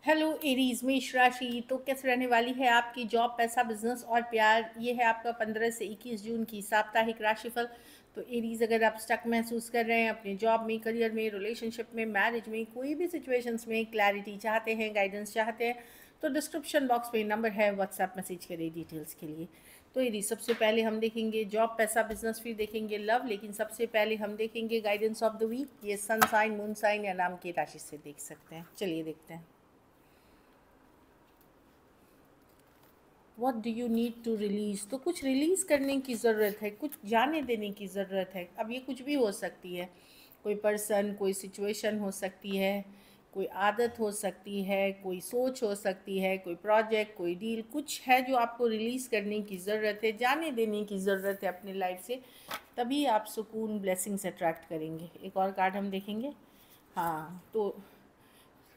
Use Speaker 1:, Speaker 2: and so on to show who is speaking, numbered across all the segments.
Speaker 1: Hello Aries मेष राशि। तो कैसे रहने वाली है आपकी जॉब, पैसा, बिजनेस और प्यार। ये है आपका 15 से 21 जून की साप्ताहिक राशिफल। तो एरीज, अगर आप स्टक महसूस कर रहे हैं अपने जॉब में, करियर में, रिलेशनशिप में, मैरिज में, कोई भी सिचुएशंस में क्लैरिटी चाहते हैं, गाइडेंस चाहते हैं, तो डिस्क्रिप्शन बॉक्स में नंबर है, व्हाट्सएप मैसेज करें डिटेल्स के लिए। तो एरीज, सबसे पहले हम देखेंगे जॉब, पैसा, बिजनेस, फिर देखेंगे लव, लेकिन सबसे पहले हम देखेंगे गाइडेंस ऑफ द वीक। ये सन साइन, मून साइन या नाम की राशि से देख सकते हैं। चलिए देखते हैं। What do you need to release. तो कुछ रिलीज़ करने की ज़रूरत है, कुछ जाने देने की ज़रूरत है। अब ये कुछ भी हो सकती है, कोई पर्सन, कोई सिचुएशन हो सकती है, कोई आदत हो सकती है, कोई सोच हो सकती है, कोई प्रोजेक्ट, कोई डील, कुछ है जो आपको रिलीज़ करने की ज़रूरत है, जाने देने की ज़रूरत है अपने लाइफ से। तभी आप सुकून, ब्लेसिंग्स अट्रैक्ट करेंगे। एक और कार्ड हम देखेंगे। हाँ, तो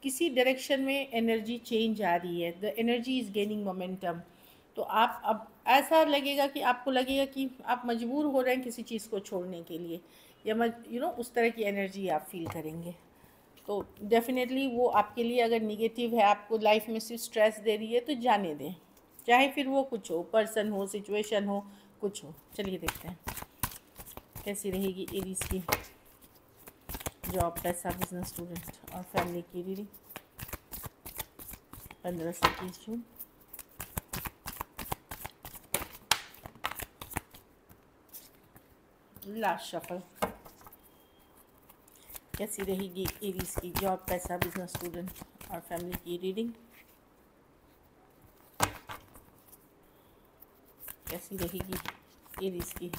Speaker 1: किसी डायरेक्शन में एनर्जी चेंज आ रही है, the energy is gaining momentum. तो आप अब ऐसा लगेगा कि आपको लगेगा कि आप मजबूर हो रहे हैं किसी चीज़ को छोड़ने के लिए, या उस तरह की एनर्जी आप फील करेंगे। तो डेफिनेटली वो आपके लिए अगर निगेटिव है, आपको लाइफ में सिर्फ स्ट्रेस दे रही है, तो जाने दें। चाहे फिर वो कुछ हो, पर्सन हो, सिचुएशन हो, कुछ हो। चलिए देखते हैं कैसी रहेगी एरीज की जॉब, पैसा, बिजनेस, स्टूडेंट और फैमिली की रीडिंग 15 से 21 जून। Last shuffle. कैसी रहेगी एरीज की जॉब, पैसा, बिजनेस, स्टूडेंट और फैमिली की रीडिंग। कैसी रहेगी एरीज की।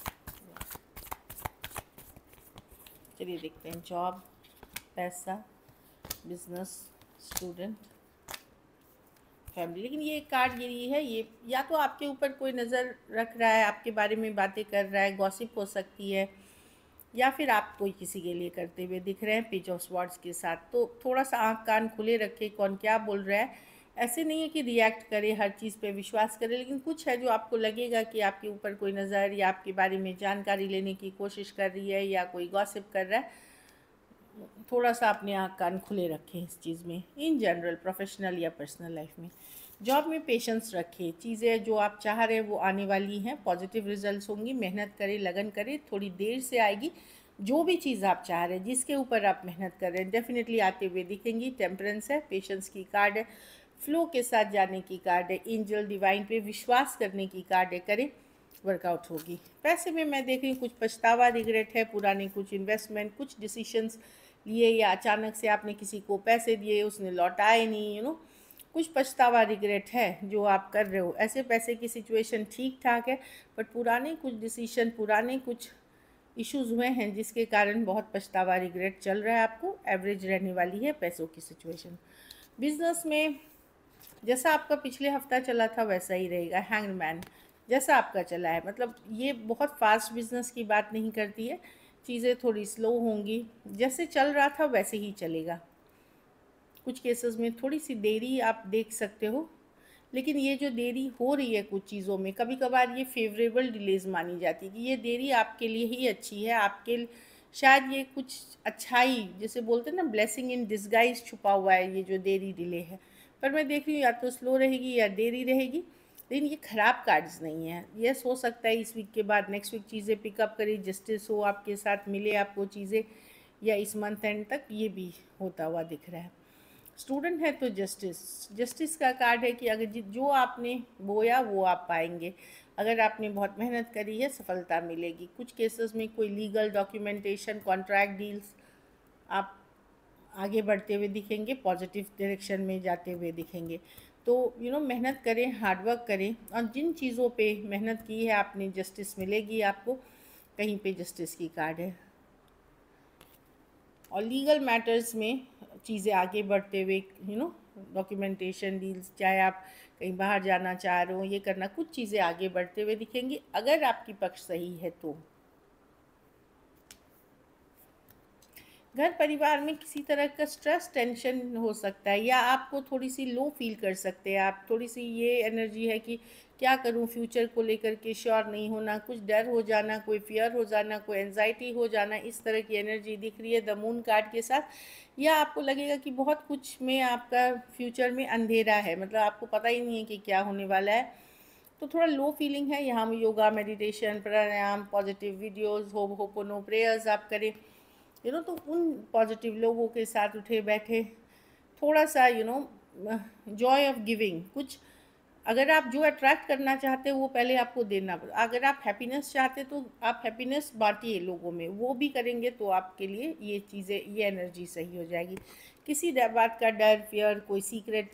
Speaker 1: चलिए देखते हैं जॉब, पैसा, बिजनेस, स्टूडेंट, फैमिली। लेकिन ये कार्ड गिरी है, ये या तो आपके ऊपर कोई नज़र रख रहा है, आपके बारे में बातें कर रहा है, गॉसिप हो सकती है, या फिर आप कोई किसी के लिए करते हुए दिख रहे हैं पेज ऑफ स्वॉर्ड्स के साथ। तो थोड़ा सा आँख कान खुले रखें, कौन क्या बोल रहा है। ऐसे नहीं है कि रिएक्ट करे, हर चीज़ पे विश्वास करे, लेकिन कुछ है जो आपको लगेगा कि आपके ऊपर कोई नज़र या आपके बारे में जानकारी लेने की कोशिश कर रही है, या कोई गॉसिप कर रहा है। थोड़ा सा अपने आँख कान खुले रखें इस चीज़ में, इन जनरल, प्रोफेशनल या पर्सनल लाइफ में। जॉब में पेशेंस रखें, चीज़ें जो आप चाह रहे हैं वो आने वाली हैं, पॉजिटिव रिजल्ट्स होंगी। मेहनत करें, लगन करें, थोड़ी देर से आएगी। जो भी चीज़ आप चाह रहे हैं, जिसके ऊपर आप मेहनत कर रहे हैं, डेफिनेटली आते हुए दिखेंगी। टेम्परेंस है, पेशेंस की कार्ड है, फ्लो के साथ जाने की कार्ड है, एंजल डिवाइन पे विश्वास करने की कार्ड है। करें, वर्कआउट होगी। पैसे में मैं देख रही हूँ कुछ पछतावा, रिग्रेट है, पुराने कुछ इन्वेस्टमेंट, कुछ डिसीशंस लिए, या अचानक से आपने किसी को पैसे दिए, उसने लौटाए नहीं, कुछ पछतावा, रिग्रेट है जो आप कर रहे हो। ऐसे पैसे की सिचुएशन ठीक ठाक है, बट पुराने कुछ डिसीशन, पुराने कुछ इश्यूज हुए हैं जिसके कारण बहुत पछतावा, रिग्रेट चल रहा है आपको। एवरेज रहने वाली है पैसों की सिचुएशन। बिजनेस में जैसा आपका पिछले हफ्ता चला था वैसा ही रहेगा। हैंगमैन जैसा आपका चला है, मतलब ये बहुत फास्ट बिजनेस की बात नहीं करती है, चीज़ें थोड़ी स्लो होंगी, जैसे चल रहा था वैसे ही चलेगा। कुछ केसेस में थोड़ी सी देरी आप देख सकते हो, लेकिन ये जो देरी हो रही है कुछ चीज़ों में, कभी कभार ये फेवरेबल डिलेज मानी जाती है कि ये देरी आपके लिए ही अच्छी है, आपके शायद ये कुछ अच्छाई, जैसे बोलते हैं ना, ब्लेसिंग इन डिस्गाइज छुपा हुआ है ये जो देरी डिले है। पर मैं देख रही हूँ या तो स्लो रहेगी या देरी रहेगी, लेकिन ये ख़राब कार्ड्स नहीं है। यस, हो सकता है इस वीक के बाद नेक्स्ट वीक चीज़ें पिकअप करी, जस्टिस हो आपके साथ, मिले आपको चीज़ें, या इस मंथ एंड तक ये भी होता हुआ दिख रहा है। स्टूडेंट है तो जस्टिस, जस्टिस का कार्ड है कि अगर जो आपने बोया वो आप पाएंगे। अगर आपने बहुत मेहनत करी है, सफलता मिलेगी। कुछ केसेस में कोई लीगल डॉक्यूमेंटेशन, कॉन्ट्रैक्ट डील्स, आप आगे बढ़ते हुए दिखेंगे, पॉजिटिव डायरेक्शन में जाते हुए दिखेंगे। तो मेहनत करें, हार्डवर्क करें, और जिन चीज़ों पे मेहनत की है आपने, जस्टिस मिलेगी आपको। कहीं पे जस्टिस की कार्ड है। और लीगल मैटर्स में चीज़ें आगे बढ़ते हुए, डॉक्यूमेंटेशन, डील्स, चाहे आप कहीं बाहर जाना चाह रहे हो, ये करना, कुछ चीज़ें आगे बढ़ते हुए दिखेंगी अगर आपकी पक्ष सही है तो। घर परिवार में किसी तरह का स्ट्रेस टेंशन हो सकता है, या आपको थोड़ी सी लो फील कर सकते हैं आप, थोड़ी सी ये एनर्जी है कि क्या करूं, फ्यूचर को लेकर के श्योर नहीं होना, कुछ डर हो जाना, कोई फियर हो जाना, कोई एंजाइटी हो जाना, इस तरह की एनर्जी दिख रही है द मून कार्ड के साथ। या आपको लगेगा कि बहुत कुछ में आपका फ्यूचर में अंधेरा है, मतलब आपको पता ही नहीं है कि क्या होने वाला है, तो थोड़ा लो फीलिंग है। यहाँ योगा, मेडिटेशन, प्राणायाम, पॉजिटिव वीडियोस, होपोनो प्रेयर्स आप करें, तो उन पॉजिटिव लोगों के साथ उठे बैठे, थोड़ा सा जॉय ऑफ गिविंग, कुछ अगर आप जो अट्रैक्ट करना चाहते हो वो पहले आपको देना पड़ेगा। अगर आप हैप्पीनेस चाहते तो आप हैप्पीनेस बांटिए लोगों में, वो भी करेंगे तो आपके लिए ये चीज़ें, ये एनर्जी सही हो जाएगी। किसी बात का डर, फियर, कोई सीक्रेट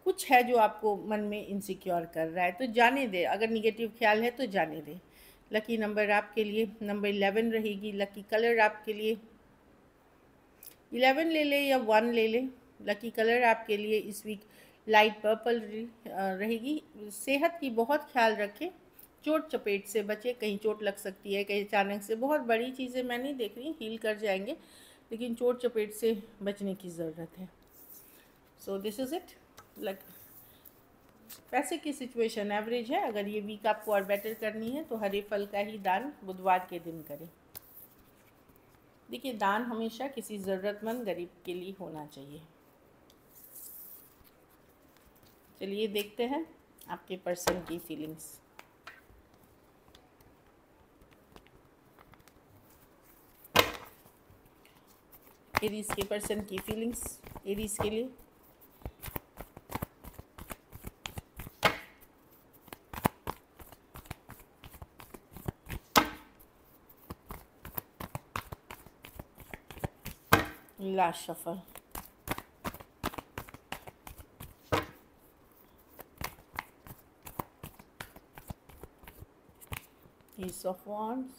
Speaker 1: कुछ है जो आपको मन में इनसिक्योर कर रहा है, तो जाने दे। अगर निगेटिव ख्याल है तो जाने दे। लकी नंबर आपके लिए नंबर 11 रहेगी। लकी कलर आपके लिए 11 ले ले या 1 ले ले। लकी कलर आपके लिए इस वीक लाइट पर्पल रहेगी। सेहत की बहुत ख्याल रखें, चोट चपेट से बचे, कहीं चोट लग सकती है, कहीं अचानक से। बहुत बड़ी चीज़ें मैं नहीं देख रही, हील कर जाएंगे, लेकिन चोट चपेट से बचने की ज़रूरत है। So this is it. लग पैसे की सिचुएशन एवरेज है। अगर ये वीक आपको और बेटर करनी है तो हरे फल का ही दान बुधवार के दिन करें। देखिए, दान हमेशा किसी ज़रूरतमंद गरीब के लिए होना चाहिए। चलिए देखते हैं आपके पर्सन की फीलिंग्स। एरीज के पर्सन की फीलिंग्स, एरीज के लिए। Last shuffle. Ace of Wands,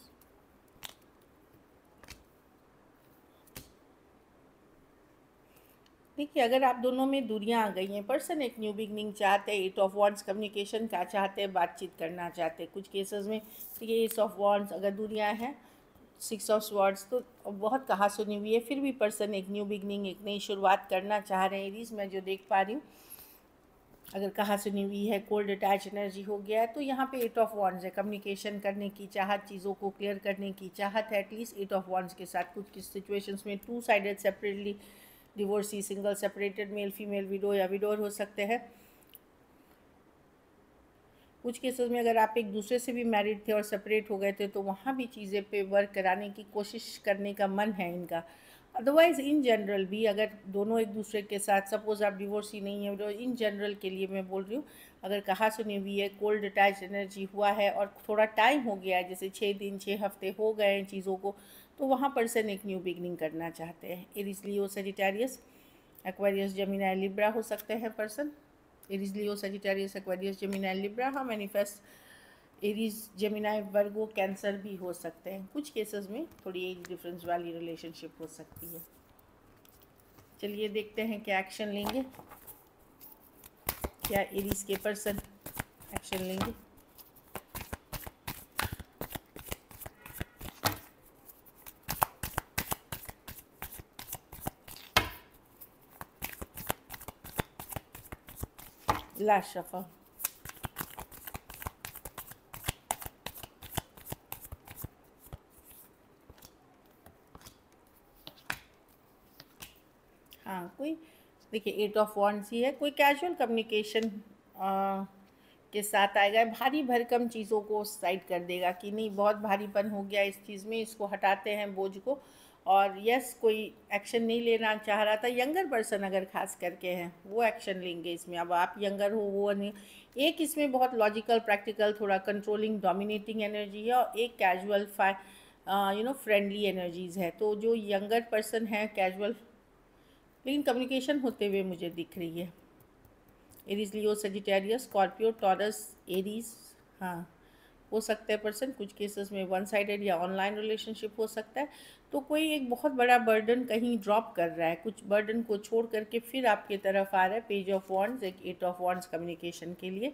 Speaker 1: देखिए अगर आप दोनों में दूरियां आ गई हैं, पर्सन एक न्यू बिगनिंग चाहते हैं, 8 ऑफ वॉन्ड्स कम्युनिकेशन का चाहते हैं, बातचीत करना चाहते हैं। कुछ केसेस में देखिए एस ऑफ वॉन्ड्स अगर दूरियां हैं, 6 ऑफ स्वॉर्ड्स तो बहुत कहा सुनी हुई है, फिर भी पर्सन एक न्यू बिगनिंग, एक नई शुरुआत करना चाह रहे हैं। एरीज मैं जो देख पा रही हूँ, अगर कहा सुनी हुई है, कोल्ड अटैच एनर्जी हो गया है, तो यहाँ पे 8 ऑफ वॉन्ड्स है, कम्युनिकेशन करने की चाहत, चीज़ों को क्लियर करने की चाहत है। एटलीस्ट 8 ऑफ वॉन्ड्स के साथ कुछ सिचुएशंस में two sided separately divorcee, single, separated, male female, window या विडोर हो सकते हैं। कुछ केसेस में अगर आप एक दूसरे से भी मैरिड थे और सेपरेट हो गए थे तो वहाँ भी चीज़ें पे वर्क कराने की कोशिश करने का मन है इनका। अदरवाइज़ इन जनरल भी अगर दोनों एक दूसरे के साथ, सपोज़ आप डिवोर्स ही नहीं है, इन जनरल के लिए मैं बोल रही हूँ, अगर कहा सुनी हुई है, कोल्ड अटैच एनर्जी हुआ है और थोड़ा टाइम हो गया है, जैसे 6 दिन 6 हफ्ते हो गए हैं चीज़ों को, तो वहाँ पर्सन एक न्यू बिगनिंग करना चाहते हैं। एरीज, लियो, सजिटेरियस, एक्वेरियस, जेमिनी, लिब्रा हो सकते हैं पर्सन। एरीज, लियो, सजिटेरियस, एक्वेरियस, जेमिनी, लिब्रा। हाँ, मैनिफेस्ट एरीज, जेमिनी, वर्गो, कैंसर भी हो सकते हैं। कुछ केसेस में थोड़ी एज डिफरेंस वाली रिलेशनशिप हो सकती है। चलिए देखते हैं क्या एक्शन लेंगे, क्या एरीज के पर्सन एक्शन लेंगे। Last shuffle. हाँ, कोई देखिए 8 ऑफ वॉन्ड्स ही है, कोई कैजुअल कम्युनिकेशन के साथ आएगा, भारी भरकम चीज़ों को साइड कर देगा कि नहीं बहुत भारीपन हो गया इस चीज़ में, इसको हटाते हैं बोझ को। और यस, कोई एक्शन नहीं लेना चाह रहा था, यंगर पर्सन अगर खास करके हैं वो एक्शन लेंगे इसमें। अब आप यंगर हो वो नहीं, एक इसमें बहुत लॉजिकल, प्रैक्टिकल, थोड़ा कंट्रोलिंग, डोमिनेटिंग एनर्जी है, और एक कैजुअल फ्रेंडली एनर्जीज़ है। तो जो यंगर पर्सन है कैजुअल, लेकिन कम्युनिकेशन होते हुए मुझे दिख रही है। एरीज, लियो, सजिटेरियस, स्कॉर्पियो, टॉरस, एरीज, हाँ हो सकता है पर्सन। कुछ केसेस में वन साइडेड या ऑनलाइन रिलेशनशिप हो सकता है। तो कोई एक बहुत बड़ा बर्डन कहीं ड्रॉप कर रहा है, कुछ बर्डन को छोड़ करके फिर आपकी तरफ आ रहा है। पेज ऑफ वॉन्ड्स, एक 8 ऑफ वॉन्ड्स कम्युनिकेशन के लिए,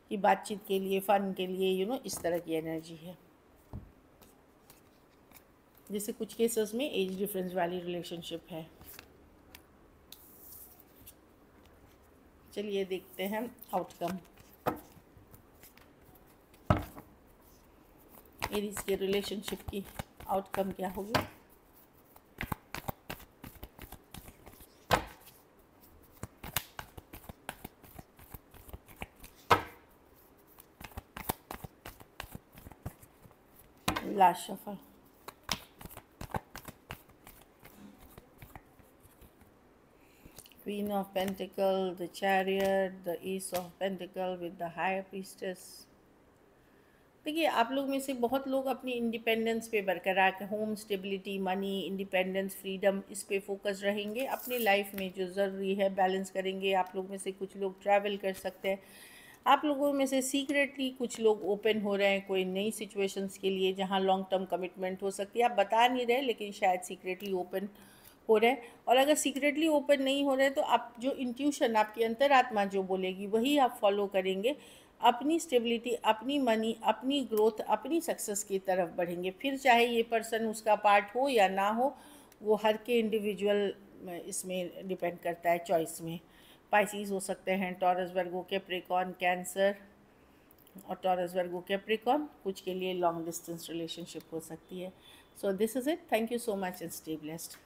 Speaker 1: कि बातचीत के लिए, फ़न के लिए, इस तरह की एनर्जी है। जैसे कुछ केसेस में एज डिफरेंस वाली रिलेशनशिप है। चलिए देखते हैं आउटकम। एरीज के रिलेशनशिप की आउटकम क्या होगी। Last shuffle. Queen of Pentacles, the Chariot, the Ace of Pentacles with the High Priestess। देखिए, आप लोग में से बहुत लोग अपनी इंडिपेंडेंस पे बरकरार, home stability, money, independence, freedom, इस पे फोकस रहेंगे। अपनी लाइफ में जो ज़रूरी है बैलेंस करेंगे। आप लोग में से कुछ लोग ट्रैवल कर सकते हैं। आप लोगों में से सीक्रेटली कुछ लोग ओपन हो रहे हैं कोई नई सिचुएशंस के लिए, जहाँ लॉन्ग टर्म कमिटमेंट हो सकती है। आप बता नहीं रहे, लेकिन शायद सीक्रेटली ओपन हो रहे हैं। और अगर सीक्रेटली ओपन नहीं हो रहे तो आप जो इंट्यूशन, आपकी अंतरात्मा जो बोलेगी वही आप फॉलो करेंगे। अपनी स्टेबिलिटी, अपनी मनी, अपनी ग्रोथ, अपनी सक्सेस की तरफ बढ़ेंगे। फिर चाहे ये पर्सन उसका पार्ट हो या ना हो, वो हर के इंडिविजुअल इसमें डिपेंड करता है, चॉइस में। पाइसिस हो सकते हैं, टॉरस, वर्गो, कैप्रिकॉर्न, कैंसर। और टॉरस, वर्गो, कैप्रिकॉर्न कुछ के लिए लॉन्ग डिस्टेंस रिलेशनशिप हो सकती है। So this is it. Thank you so much and stay blessed.